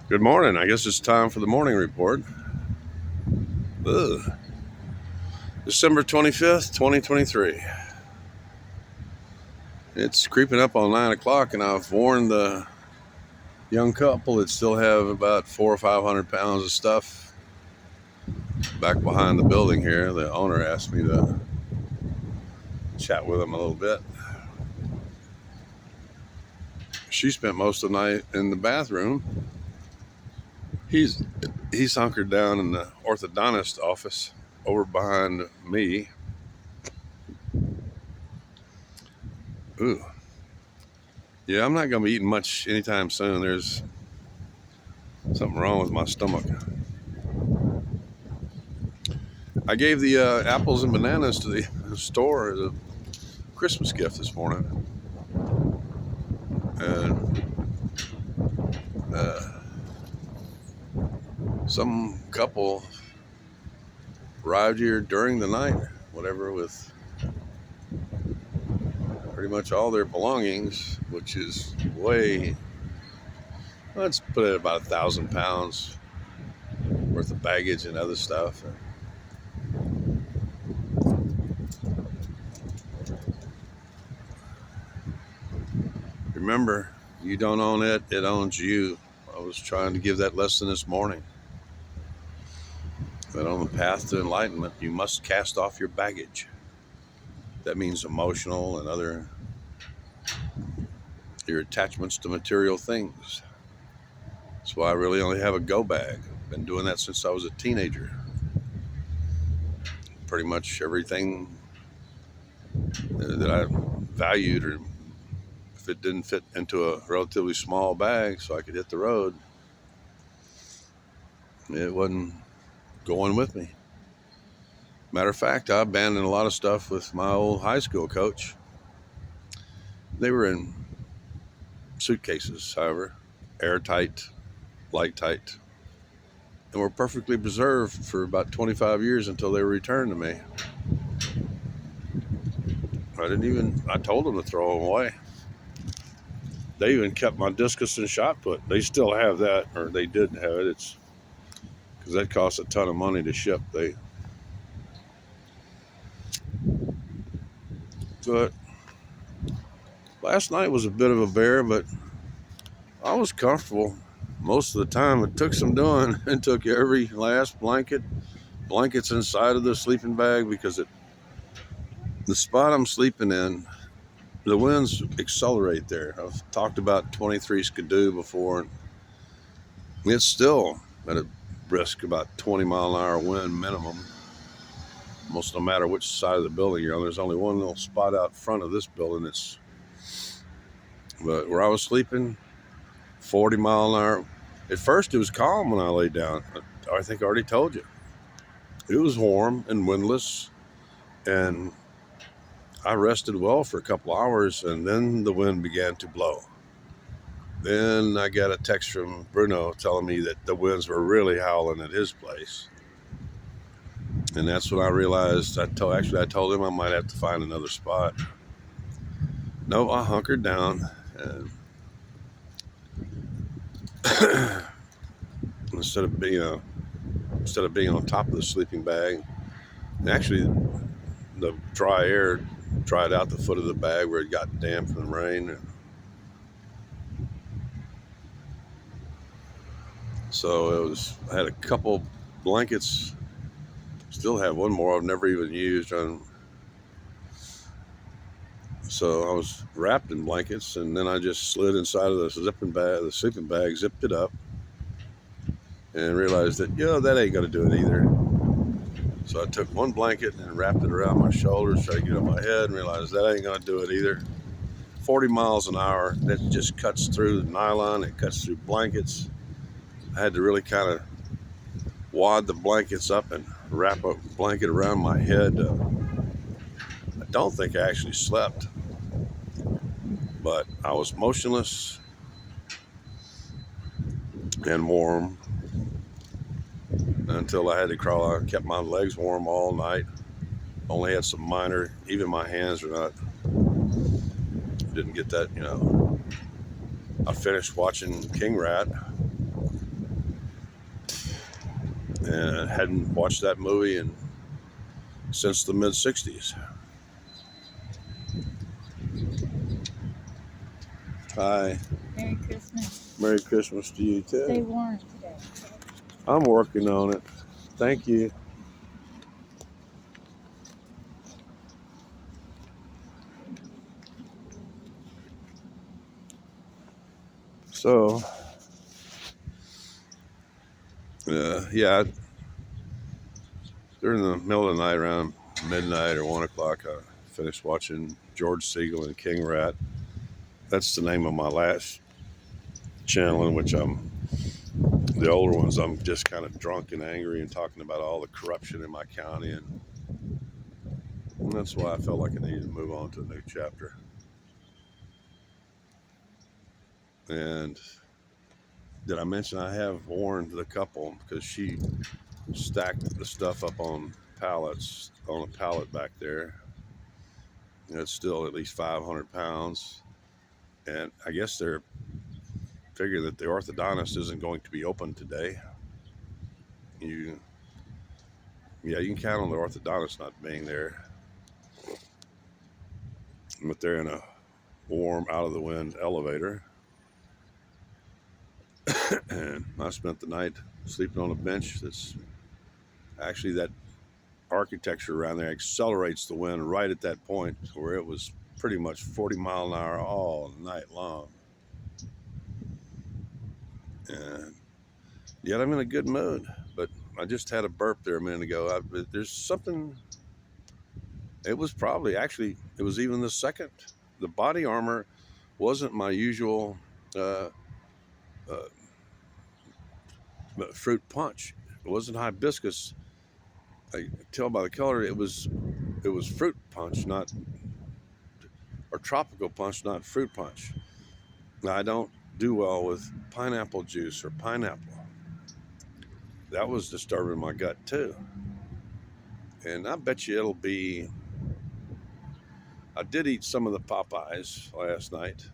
Good morning. I guess it's time for the morning report. Ugh. December 25th, 2023. It's creeping up on 9 o'clock, and I've warned the young couple that still have about 400 or 500 pounds of stuff back behind the building here. The owner asked me to chat with them a little bit. She spent most of the night in the bathroom. He's hunkered down in the orthodontist office over behind me. Ooh. Yeah, I'm not going to be eating much anytime soon. There's something wrong with my stomach. I gave the apples and bananas to the store as a Christmas gift this morning. And some couple arrived here during the night, whatever, with pretty much all their belongings, which is let's put it at about 1,000 pounds worth of baggage and other stuff. Remember, you don't own it, it owns you. I was trying to give that lesson this morning. That on the path to enlightenment, you must cast off your baggage. That means emotional and other, your attachments to material things. That's why I really only have a go bag. Been doing that since I was a teenager. Pretty much everything that I valued, or if it didn't fit into a relatively small bag so I could hit the road, it wasn't going with me. Matter of fact, I abandoned a lot of stuff with my old high school coach. They were in suitcases, however, airtight, light tight, and were perfectly preserved for about 25 years until they were returned to me. I told them to throw them away. They even kept my discus and shot put. They still have that, or they did have it. It's because that costs a ton of money to ship. But last night was a bit of a bear, but I was comfortable most of the time. It took some doing. It took every last blankets inside of the sleeping bag, because the spot I'm sleeping in, the winds accelerate there. I've talked about 23 skidoo before, and it's still at a brisk about 20-mile-an-hour wind minimum, almost no matter which side of the building you're on. There's only one little spot out front of this building. But where I was sleeping, 40-mile-an-hour. At first, it was calm when I laid down. I think I already told you. It was warm and windless, and I rested well for a couple hours, and then the wind began to blow. Then I got a text from Bruno telling me that the winds were really howling at his place. And that's when I realized, I told him I might have to find another spot. No, I hunkered down, and instead of being on top of the sleeping bag, actually the dry air dried out the foot of the bag where it got damp from the rain. So I had a couple blankets, still have one more I've never even used. So I was wrapped in blankets, and then I just slid inside of the sleeping bag, zipped it up, and realized that, that ain't gonna do it either. So I took one blanket and wrapped it around my shoulders, tried to get it on my head, and realized that ain't gonna do it either. 40 miles an hour, that just cuts through the nylon, it cuts through blankets. I had to really kind of wad the blankets up and wrap a blanket around my head. I don't think I actually slept, but I was motionless and warm until I had to crawl out. I kept my legs warm all night. Only had some minor, even my hands didn't get that, I finished watching King Rat, and hadn't watched that movie since the mid '60s. Hi. Merry Christmas. Merry Christmas to you too. Stay warm today. I'm working on it. Thank you. So, yeah, during the middle of the night, around midnight or 1 o'clock, I finished watching George Segal and King Rat. That's the name of my last channel in which the older ones, I'm just kind of drunk and angry and talking about all the corruption in my county. And that's why I felt like I needed to move on to a new chapter. And did I mention I have warned the couple because she stacked the stuff up on pallets, on a pallet back there. It's still at least 500 pounds. And I guess they're figuring that the orthodontist isn't going to be open today. You can count on the orthodontist not being there. But they're in a warm, out of the wind elevator. And I spent the night sleeping on a bench that's actually, that architecture around there accelerates the wind right at that point where it was pretty much 40-mile-an-hour all night long. And yet I'm in a good mood, but I just had a burp there a minute ago. There's something, it was probably, actually, it was even the second. The body armor wasn't my usual uh, fruit punch. It wasn't hibiscus. I could tell by the color it was fruit punch, not, or tropical punch, not fruit punch. I don't do well with pineapple juice or pineapple. That was disturbing my gut too. And I bet you it'll be, I did eat some of the Popeyes last night.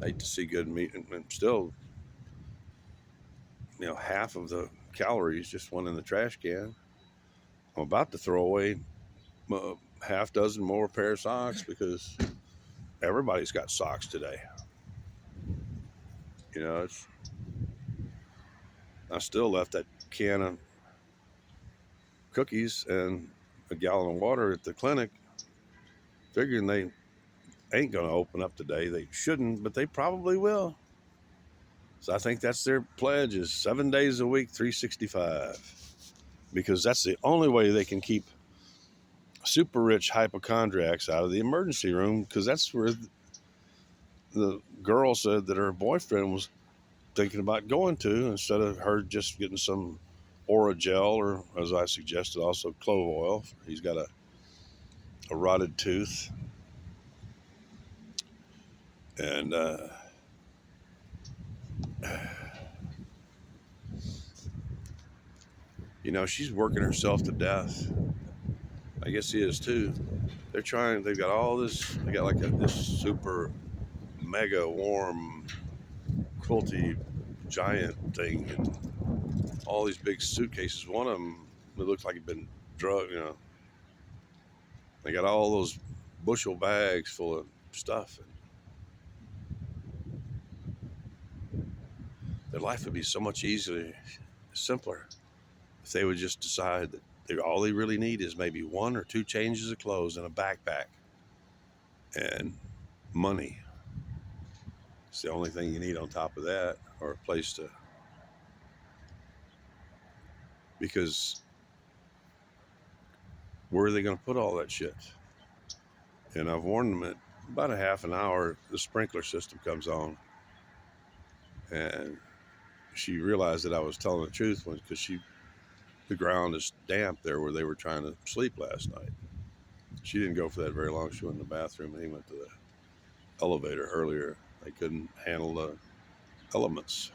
I hate to see good meat, and still, half of the calories just went in the trash can. I'm about to throw away a half dozen more pair of socks because everybody's got socks today. I still left that can of cookies and a gallon of water at the clinic, figuring they ain't going to open up today. They shouldn't, but they probably will. So I think that's their pledge, is 7 days a week, 365, because that's the only way they can keep super rich hypochondriacs out of the emergency room, because that's where the girl said that her boyfriend was thinking about going to, instead of her just getting some Aura gel, or as I suggested, also clove oil. He's got a rotted tooth. And she's working herself to death. I guess he is too. They've got all this, they got like this super mega warm quilty giant thing, and all these big suitcases. One of them, it looks like it'd been drugged. They got all those bushel bags full of stuff. Their life would be so much easier, simpler, if they would just decide that all they really need is maybe 1 or 2 changes of clothes and a backpack and money. It's the only thing you need on top of that, or a place to, because where are they going to put all that shit? And I've warned them that about a half an hour, the sprinkler system comes on. And she realized that I was telling the truth because the ground is damp there where they were trying to sleep last night. She didn't go for that very long. She went in the bathroom, and he went to the elevator earlier. They couldn't handle the elements.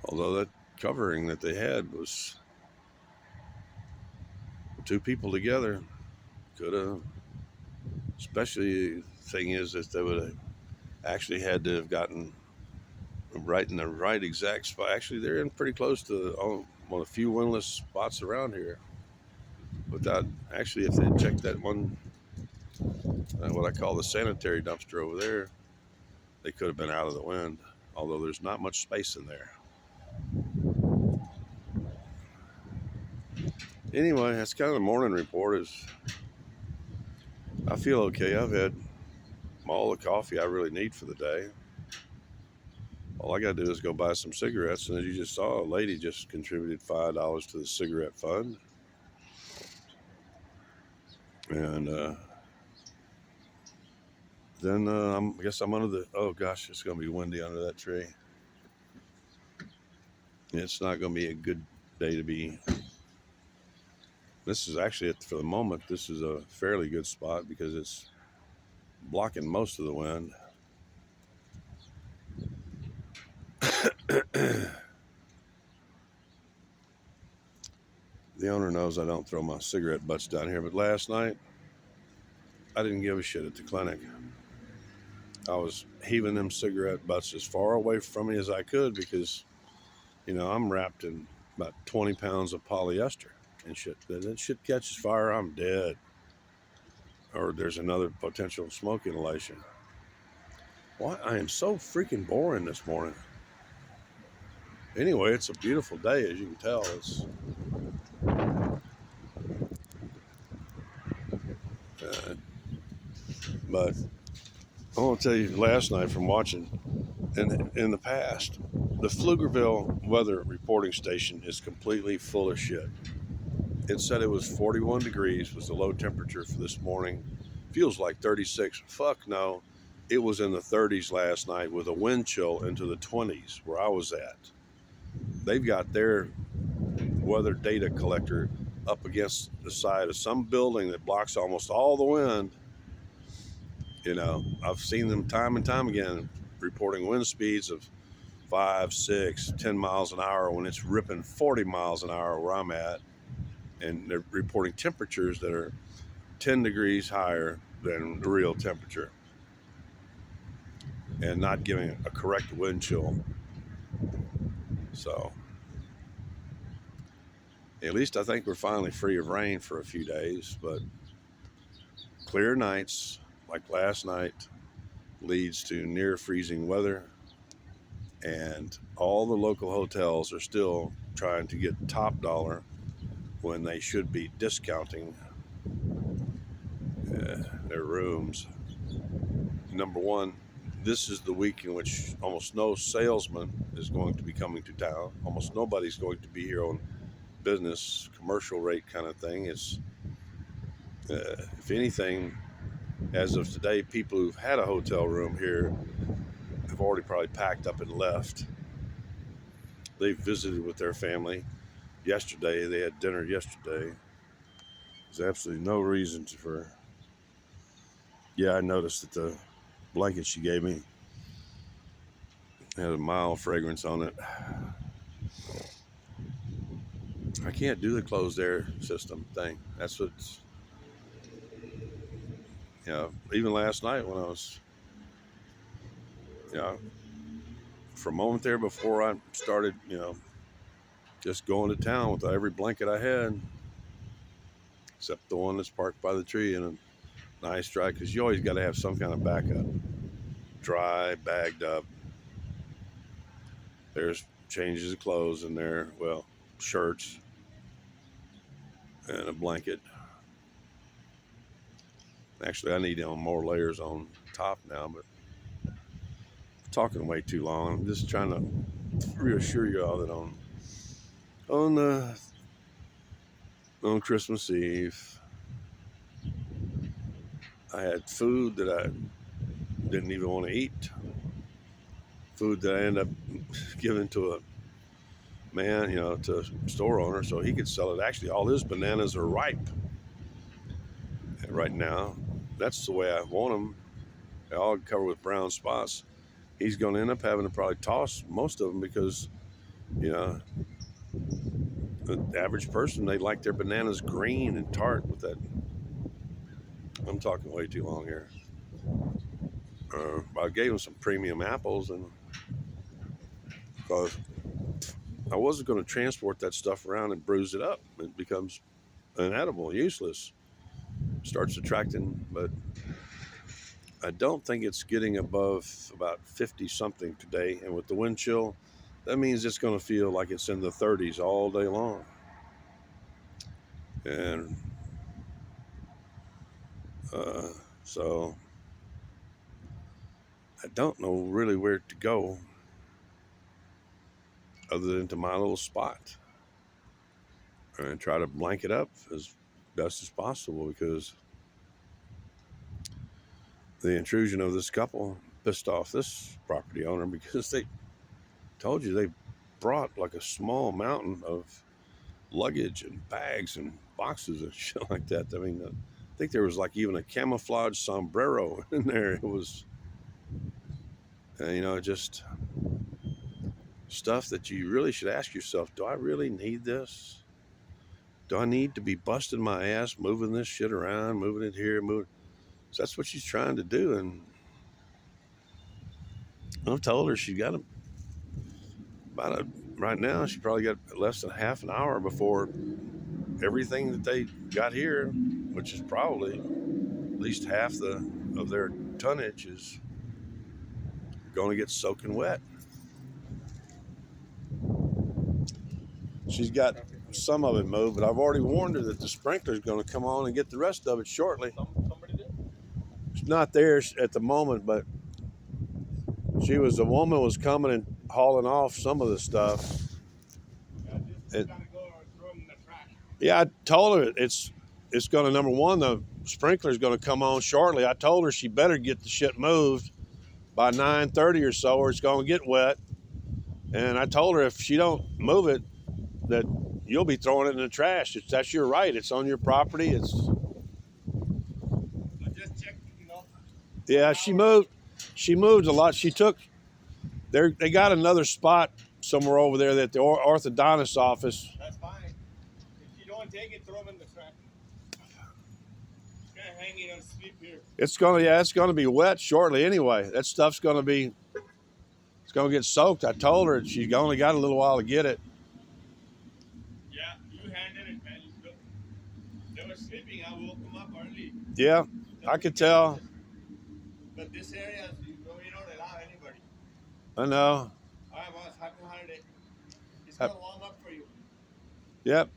Although that covering that they had was 2 people together, could have, especially the thing is that they would have actually had to have gotten right in the right exact spot. Actually, they're in pretty close to one of the few windless spots around here. Without actually, if they checked that one, what I call the sanitary dumpster over there, they could have been out of the wind. Although there's not much space in there. Anyway, that's kind of the morning report. Is I feel okay. I've had all the coffee I really need for the day. All I got to do is go buy some cigarettes, and as you just saw, a lady just contributed $5 to the cigarette fund, and then I guess I'm under the. Oh gosh, it's gonna be windy under that tree. It's not gonna be a good day to be. This is actually, for the moment, this is a fairly good spot because it's blocking most of the wind. The owner knows I don't throw my cigarette butts down here, but last night I didn't give a shit at the clinic. I was heaving them cigarette butts as far away from me as I could because, I'm wrapped in about 20 pounds of polyester and shit. That shit catches fire, I'm dead. Or there's another potential smoke inhalation. Why? I am so freaking boring this morning. Anyway, it's a beautiful day, as you can tell. Uh, but I want to tell you, last night from watching, in the past, the Pflugerville weather reporting station is completely full of shit. It said it was 41 degrees was the low temperature for this morning. Feels like 36. Fuck no. It was in the 30s last night with a wind chill into the 20s where I was at. They've got their weather data collector up against the side of some building that blocks almost all the wind. I've seen them time and time again reporting wind speeds of 5, 6, 10 miles an hour when it's ripping 40 miles an hour where I'm at. And they're reporting temperatures that are 10 degrees higher than the real temperature and not giving a correct wind chill. So at least I think we're finally free of rain for a few days, but clear nights like last night leads to near freezing weather, and all the local hotels are still trying to get top dollar when they should be discounting their rooms. Number one, this is the week in which almost no salesman is going to be coming to town. Almost nobody's going to be here on business, commercial rate kind of thing. It's, if anything, as of today, people who've had a hotel room here have already probably packed up and left. They visited with their family yesterday. They had dinner yesterday. There's absolutely no reason for. Yeah, I noticed that the blanket she gave me had a mild fragrance on it. I can't do the closed air system thing. That's what's, even last night when I was, for a moment there before I started, just going to town with every blanket I had, except the one that's parked by the tree in a nice dry, because you always got to have some kind of backup. Dry, bagged up. There's changes of clothes in there, shirts and a blanket. Actually, I need more layers on top now, but I'm talking way too long. I'm just trying to reassure you all that on Christmas Eve, I had food that I didn't even want to eat. Food that I ended up giving to a man, to a store owner so he could sell it. Actually, all his bananas are ripe right now. That's the way I want them. They're all covered with brown spots. He's going to end up having to probably toss most of them because, the average person, they like their bananas green and tart with that. I'm talking way too long here. I gave him some premium apples, and because I wasn't going to transport that stuff around and bruise it up. It becomes inedible, useless, starts attracting, but I don't think it's getting above about 50 something today. And with the wind chill, that means it's going to feel like it's in the 30s all day long. And uh, so I don't know really where to go other than to my little spot and try to blanket up as best as possible, because the intrusion of this couple pissed off this property owner, because they told you they brought like a small mountain of luggage and bags and boxes and shit like that. I mean, I think there was like even a camouflage sombrero in there. It was, just stuff that you really should ask yourself, do I really need this? Do I need to be busting my ass moving this shit around, moving it here, moving? So that's what she's trying to do. And I've told her she got about a, right now, she probably got less than half an hour before everything that they got here, which is probably at least half of their tonnage, is going to get soaking wet. She's got some of it moved, but I've already warned her that the sprinkler's going to come on and get the rest of it shortly. Somebody did? It's not there at the moment, but the woman was coming and hauling off some of the stuff. Yeah, just gotta go or throw them in the trash. Yeah, I told her it's going to, number one, the sprinkler's going to come on shortly. I told her she better get the shit moved by 9:30 or so, or it's going to get wet. And I told her if she don't move it, that you'll be throwing it in the trash. That's your right. It's on your property. I just checked, Yeah. She moved. She moved a lot. She took. They got another spot somewhere over there that the orthodontist office. That's fine. If you don't take it, throw them in the trash. It's gonna hang you on sleep here. It's gonna be wet shortly anyway. That stuff's gonna be. It's gonna get soaked. I told her she only got a little while to get it. Yeah, you handled it, man. They were sleeping. I woke them up early. Yeah, I could tell. But this area, you don't allow anybody. I know. All right, boss. Happy holiday. It's gonna warm up for you. Yep.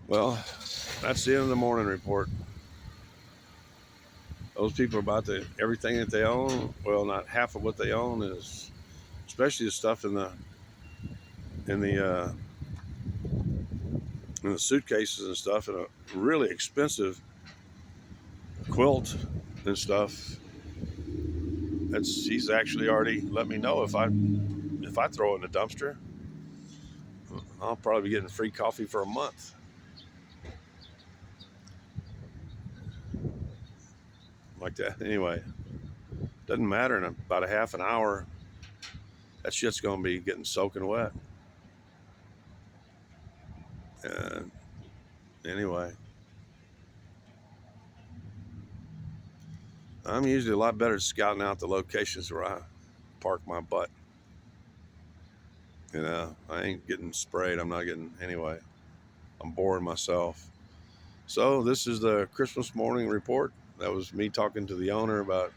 Well, that's the end of the morning report. Those people are about everything that they own. Well, not half of what they own is, especially the stuff in the in the suitcases and stuff, and a really expensive quilt and stuff. He's actually already let me know if I throw it in the dumpster, I'll probably be getting free coffee for a month. Like that. Anyway, doesn't matter. In about a half an hour, that shit's gonna be getting soaking wet. And anyway, I'm usually a lot better at scouting out the locations where I park my butt. I ain't getting sprayed. I'm not getting, anyway. I'm boring myself. So this is the Christmas morning report. That was me talking to the owner about.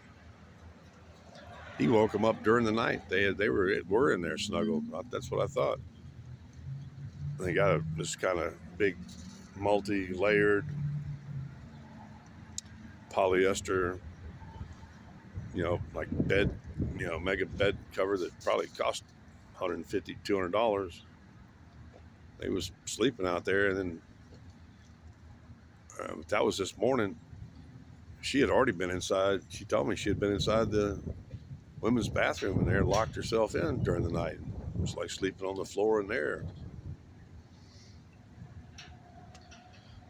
He woke them up during the night. They were in there snuggled. That's what I thought. They got this kind of big, multi-layered polyester, like bed, mega bed cover that probably cost $150, $200. They was sleeping out there, and then that was this morning. She had already been inside. She told me she had been inside the women's bathroom in there, locked herself in during the night. It was like sleeping on the floor in there.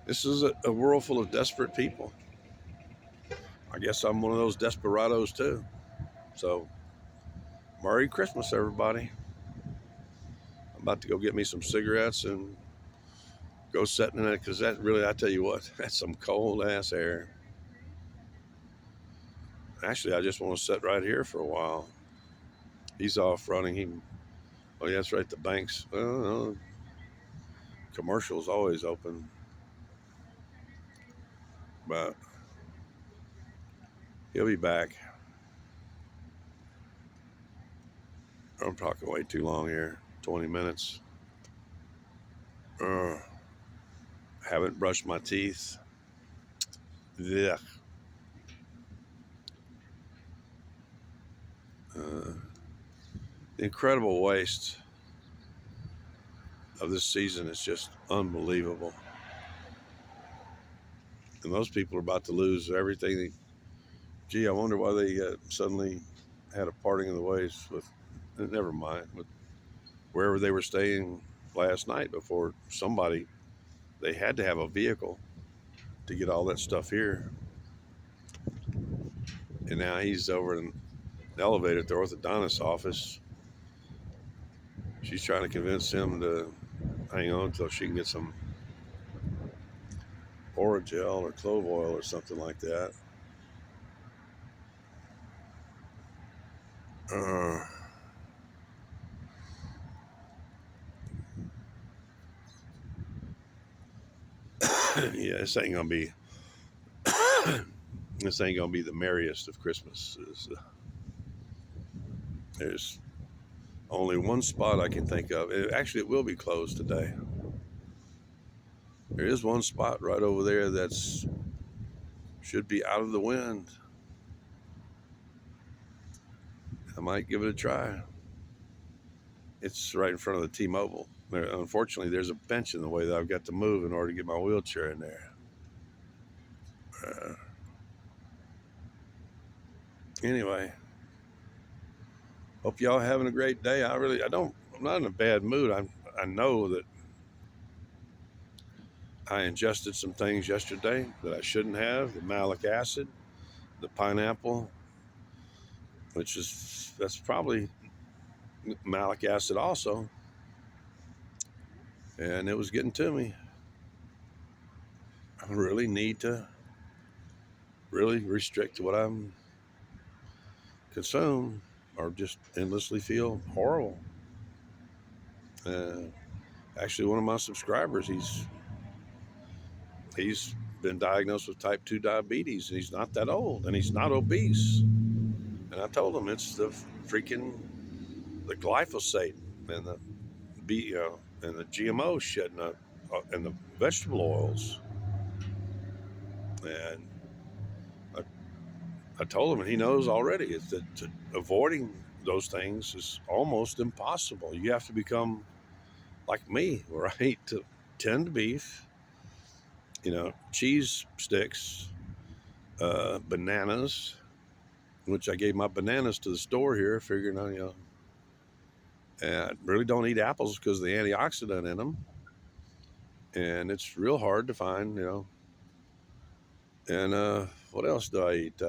This is a world full of desperate people. I guess I'm one of those desperados too. So, Merry Christmas, everybody. I'm about to go get me some cigarettes and go sit in it, because that really, I tell you what, that's some cold ass air. Actually, I just want to sit right here for a while. He's off running. Oh, yeah, that's right. The bank's, well, commercial's always open. But he'll be back. I'm talking way too long here. 20 minutes. Uh, haven't brushed my teeth. Yeah. Uh, the incredible waste of this season is just unbelievable. And those people are about to lose everything. Gee, I wonder why they suddenly had a parting of the ways with, never mind, with wherever they were staying last night before somebody, they had to have a vehicle to get all that stuff here. And now he's over in the elevator at the orthodontist's office. She's trying to convince him to hang on until she can get some Oragel or clove oil or something like that. Uh, yeah, this ain't gonna be the merriest of Christmases. There's only one spot I can think of. Actually, it will be closed today. There is one spot right over there that's should be out of the wind. I might give it a try. It's right in front of the T-Mobile. Unfortunately, there's a bench in the way that I've got to move in order to get my wheelchair in there. Anyway, hope y'all having a great day. I'm not in a bad mood. I know that I ingested some things yesterday that I shouldn't have. The malic acid, the pineapple, that's probably malic acid also, and it was getting to me. I really need to really restrict what I'm consume, or just endlessly feel horrible. Uh, Actually, one of my subscribers, he's been diagnosed with type 2 diabetes, and he's not that old, and he's not obese. And I told him it's the glyphosate and the and the GMO shit and the vegetable oils. And I, I told him, and he knows already, is that avoiding those things is almost impossible. You have to become like me, where I eat tinned beef, cheese sticks, bananas, which I gave my bananas to the store here, figuring out, and I really don't eat apples because of the antioxidant in them. And it's real hard to find, And what else do I eat?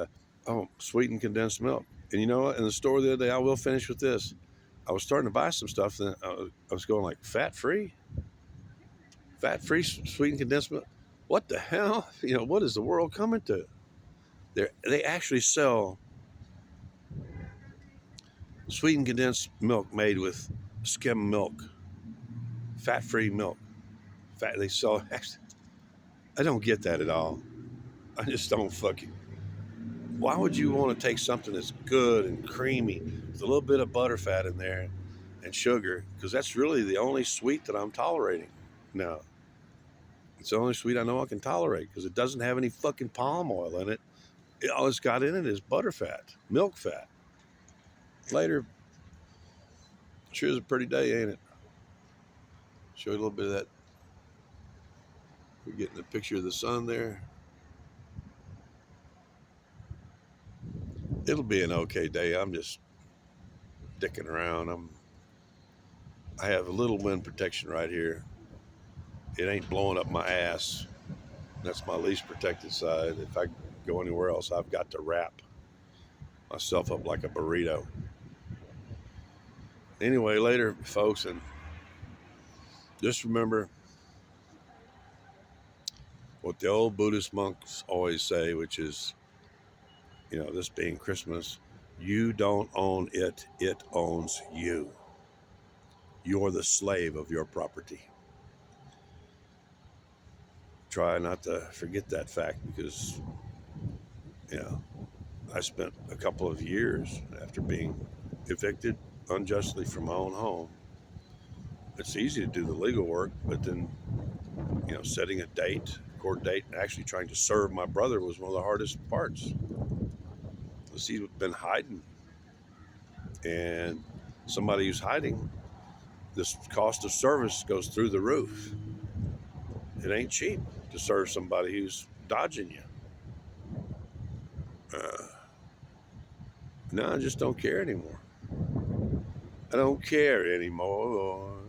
Sweetened condensed milk. And you know what? In the store the other day, I will finish with this. I was starting to buy some stuff, then I was going like fat free sweetened condensed milk. What the hell? What is the world coming to? They actually sell sweetened condensed milk made with skim milk, fat free milk. They sell. I don't get that at all. I just don't fucking. Why would you want to take something that's good and creamy with a little bit of butterfat in there and sugar? Because that's really the only sweet that I'm tolerating. No, it's the only sweet I know I can tolerate because it doesn't have any fucking palm oil in it. All it's got in it is butterfat, milk fat. Later, sure is a pretty day, ain't it? Show you a little bit of that. We're getting a picture of the sun there. It'll be an okay day. I'm just dicking around. I have a little wind protection right here. It ain't blowing up my ass. That's my least protected side. If I go anywhere else, I've got to wrap myself up like a burrito. Anyway, later, folks, and just remember what the old Buddhist monks always say, which is this being Christmas, you don't own it, it owns you. You're the slave of your property. Try not to forget that fact because, I spent a couple of years after being evicted unjustly from my own home. It's easy to do the legal work, but then, setting a date, court date, and actually trying to serve my brother was one of the hardest parts. Because he's been hiding, and somebody who's hiding, this cost of service goes through the roof. It ain't cheap to serve somebody who's dodging you. Uh, no, I just don't care anymore. I don't care anymore.